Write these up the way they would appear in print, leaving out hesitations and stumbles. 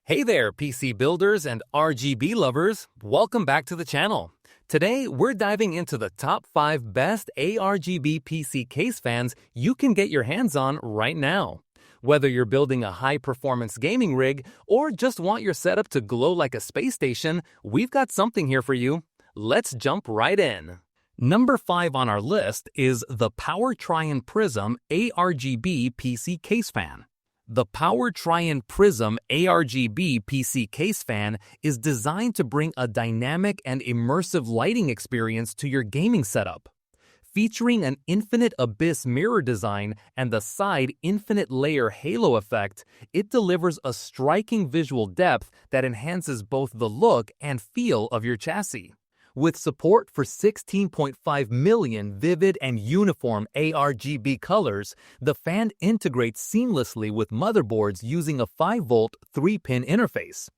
Hey there, PC builders and RGB lovers. Welcome back to the channel. Today, we're diving into the top 5 best ARGB PC case fans you can get your hands on right now. Whether you're building a high-performance gaming rig or just want your setup to glow like a space station, we've got something here for you. Let's jump right in. Number 5 on our list is the Trian Prism ARGB PC case fan. The Trian Prism ARGB PC case fan is designed to bring a dynamic and immersive lighting experience to your gaming setup. Featuring an infinite abyss mirror design and the side infinite layer halo effect, it delivers a striking visual depth that enhances both the look and feel of your chassis. With support for 16.5 million vivid and uniform ARGB colors, the fan integrates seamlessly with motherboards using a 5-volt 3-pin interface.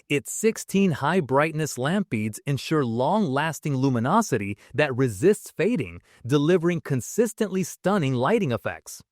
Its 16 high-brightness lamp beads ensure long-lasting luminosity that resists fading, delivering consistently stunning lighting effects.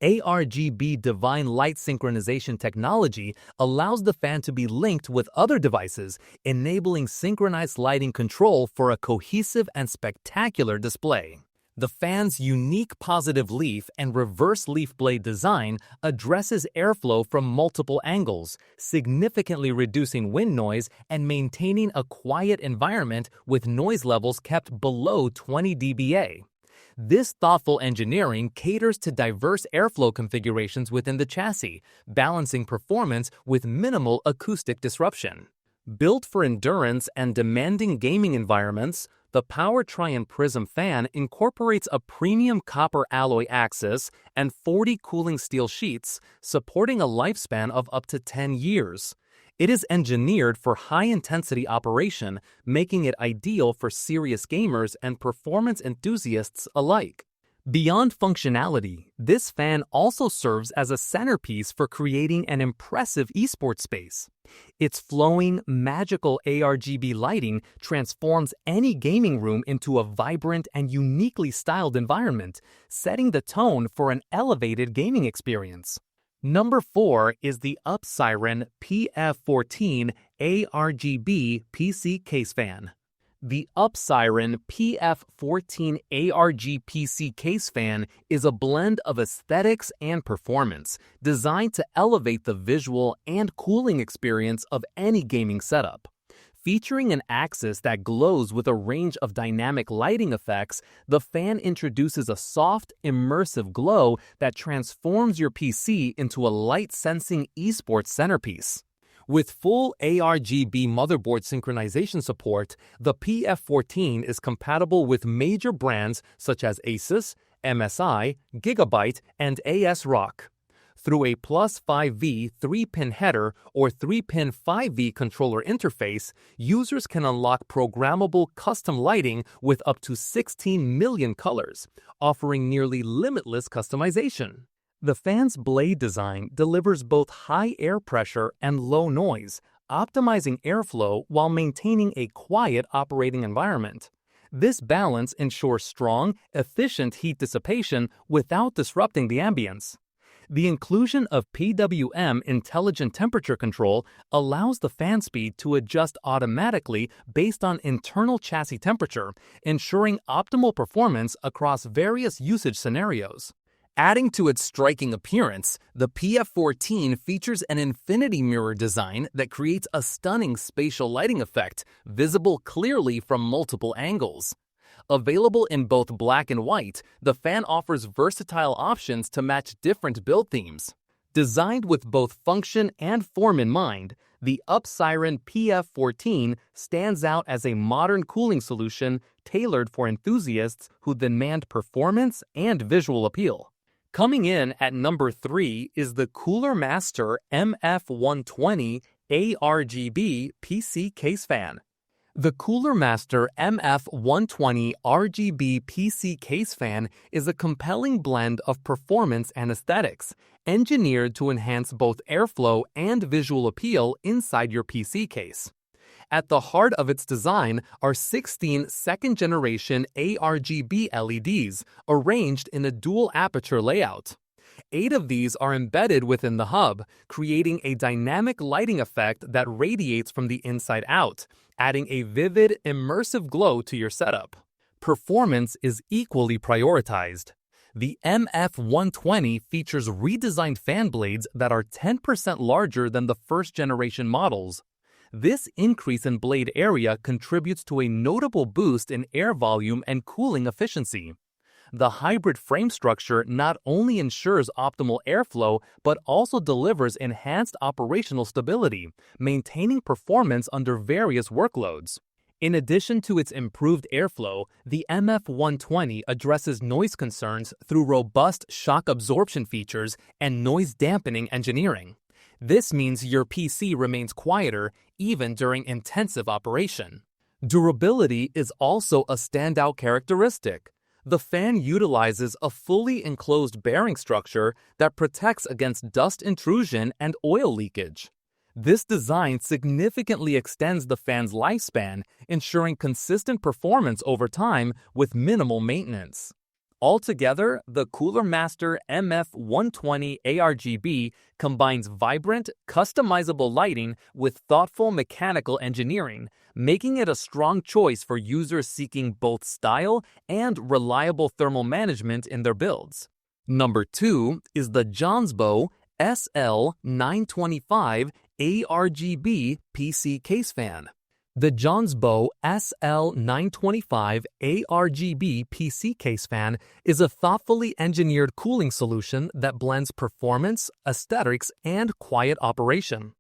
ARGB Divine Light Synchronization technology allows the fan to be linked with other devices, enabling synchronized lighting control for a cohesive and spectacular display. The fan's unique positive leaf and reverse leaf blade design addresses airflow from multiple angles, significantly reducing wind noise and maintaining a quiet environment with noise levels kept below 20 dBA. This thoughtful engineering caters to diverse airflow configurations within the chassis, balancing performance with minimal acoustic disruption. Built for endurance and demanding gaming environments, the Trian Prism fan incorporates a premium copper alloy axis and 40 cooling steel sheets, supporting a lifespan of up to 10 years. It is engineered for high-intensity operation, making it ideal for serious gamers and performance enthusiasts alike. Beyond functionality, this fan also serves as a centerpiece for creating an impressive esports space. Its flowing, magical ARGB lighting transforms any gaming room into a vibrant and uniquely styled environment, setting the tone for an elevated gaming experience. Number 4 is the Upsiren PF-14 ARGB PC case fan. The Upsiren PF-14 ARG PC case fan is a blend of aesthetics and performance, designed to elevate the visual and cooling experience of any gaming setup. Featuring an axis that glows with a range of dynamic lighting effects, the fan introduces a soft, immersive glow that transforms your PC into a light-sensing esports centerpiece. With full ARGB motherboard synchronization support, the PF-14 is compatible with major brands such as Asus, MSI, Gigabyte, and ASRock. Through a plus 5V 3-pin header or 3-pin 5V controller interface, users can unlock programmable custom lighting with up to 16 million colors, offering nearly limitless customization. The fan's blade design delivers both high air pressure and low noise, optimizing airflow while maintaining a quiet operating environment. This balance ensures strong, efficient heat dissipation without disrupting the ambience. The inclusion of PWM intelligent temperature control allows the fan speed to adjust automatically based on internal chassis temperature, ensuring optimal performance across various usage scenarios. Adding to its striking appearance, the PF-14 features an infinity mirror design that creates a stunning spatial lighting effect, visible clearly from multiple angles. Available in both black and white, the fan offers versatile options to match different build themes. Designed with both function and form in mind, the Upsiren PF-14 stands out as a modern cooling solution tailored for enthusiasts who demand performance and visual appeal. Coming in at number 3 is the Cooler Master MF-120 ARGB PC case fan. The Cooler Master MF-120 RGB PC case fan is a compelling blend of performance and aesthetics, engineered to enhance both airflow and visual appeal inside your PC case. At the heart of its design are 16 second-generation ARGB LEDs arranged in a dual-aperture layout. 8 of these are embedded within the hub, creating a dynamic lighting effect that radiates from the inside out, adding a vivid, immersive glow to your setup. Performance is equally prioritized. The MF-120 features redesigned fan blades that are 10% larger than the first-generation models. This increase in blade area contributes to a notable boost in air volume and cooling efficiency. The hybrid frame structure not only ensures optimal airflow but also delivers enhanced operational stability, maintaining performance under various workloads. In addition to its improved airflow, the MF-120 addresses noise concerns through robust shock absorption features and noise dampening engineering. This means your PC remains quieter even during intensive operation. Durability is also a standout characteristic. The fan utilizes a fully enclosed bearing structure that protects against dust intrusion and oil leakage. This design significantly extends the fan's lifespan, ensuring consistent performance over time with minimal maintenance. Altogether, the Cooler Master MF-120 ARGB combines vibrant, customizable lighting with thoughtful mechanical engineering, making it a strong choice for users seeking both style and reliable thermal management in their builds. Number 2 is the Jonsbo SL-925 ARGB PC case fan. The Jonsbo SL-925 ARGB PC case fan is a thoughtfully engineered cooling solution that blends performance, aesthetics, and quiet operation.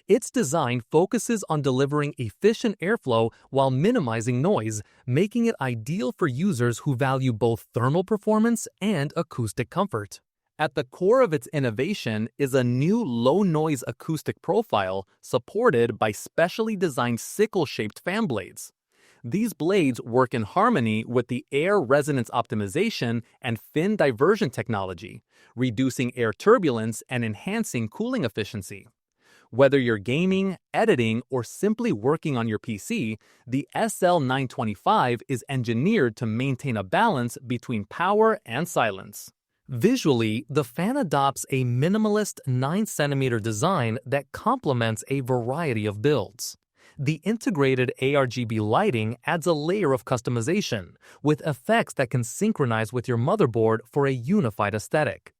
Its design focuses on delivering efficient airflow while minimizing noise, making it ideal for users who value both thermal performance and acoustic comfort. At the core of its innovation is a new low-noise acoustic profile supported by specially designed sickle-shaped fan blades. These blades work in harmony with the air resonance optimization and fin diversion technology, reducing air turbulence and enhancing cooling efficiency. Whether you're gaming, editing, or simply working on your PC, the SL-925 is engineered to maintain a balance between power and silence. Visually, the fan adopts a minimalist 9cm design that complements a variety of builds. The integrated ARGB lighting adds a layer of customization, with effects that can synchronize with your motherboard for a unified aesthetic.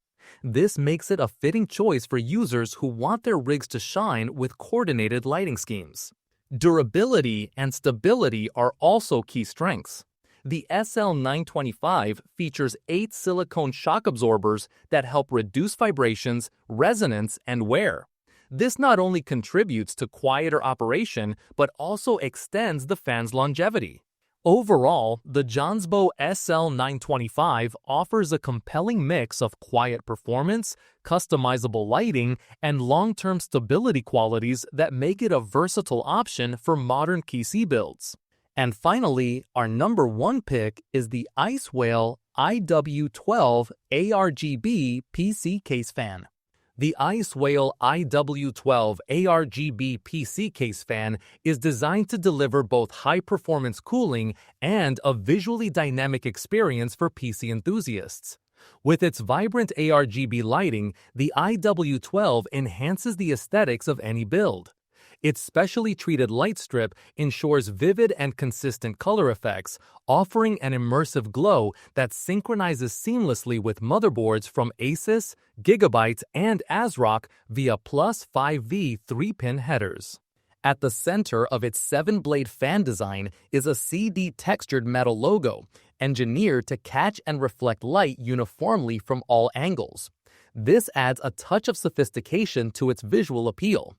This makes it a fitting choice for users who want their rigs to shine with coordinated lighting schemes. Durability and stability are also key strengths. The SL-925 features 8 silicone shock absorbers that help reduce vibrations, resonance, and wear. This not only contributes to quieter operation, but also extends the fan's longevity. Overall, the Jonsbo SL-925 offers a compelling mix of quiet performance, customizable lighting, and long-term stability qualities that make it a versatile option for modern PC builds. And finally, our number 1 pick is the Icewhale IW12 ARGB PC case fan. The Icewhale IW12 ARGB PC case fan is designed to deliver both high-performance cooling and a visually dynamic experience for PC enthusiasts. With its vibrant ARGB lighting, the IW12 enhances the aesthetics of any build. Its specially treated light strip ensures vivid and consistent color effects, offering an immersive glow that synchronizes seamlessly with motherboards from Asus, Gigabyte, and ASRock via plus 5V 3-pin headers. At the center of its 7-blade fan design is a CD textured metal logo, engineered to catch and reflect light uniformly from all angles. This adds a touch of sophistication to its visual appeal.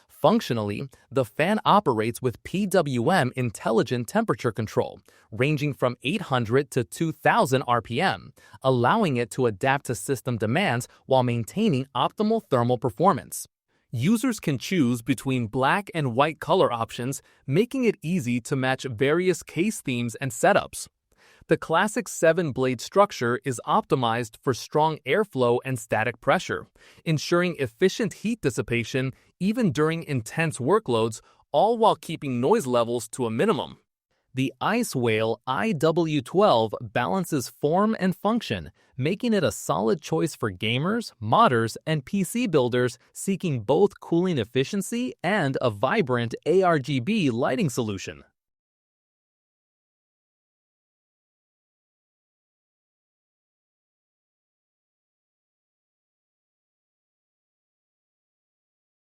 Functionally, the fan operates with PWM intelligent temperature control, ranging from 800 to 2000 RPM, allowing it to adapt to system demands while maintaining optimal thermal performance. Users can choose between black and white color options, making it easy to match various case themes and setups. The classic 7-blade structure is optimized for strong airflow and static pressure, ensuring efficient heat dissipation even during intense workloads, all while keeping noise levels to a minimum. The Ice Whale IW12 balances form and function, making it a solid choice for gamers, modders, and PC builders seeking both cooling efficiency and a vibrant ARGB lighting solution.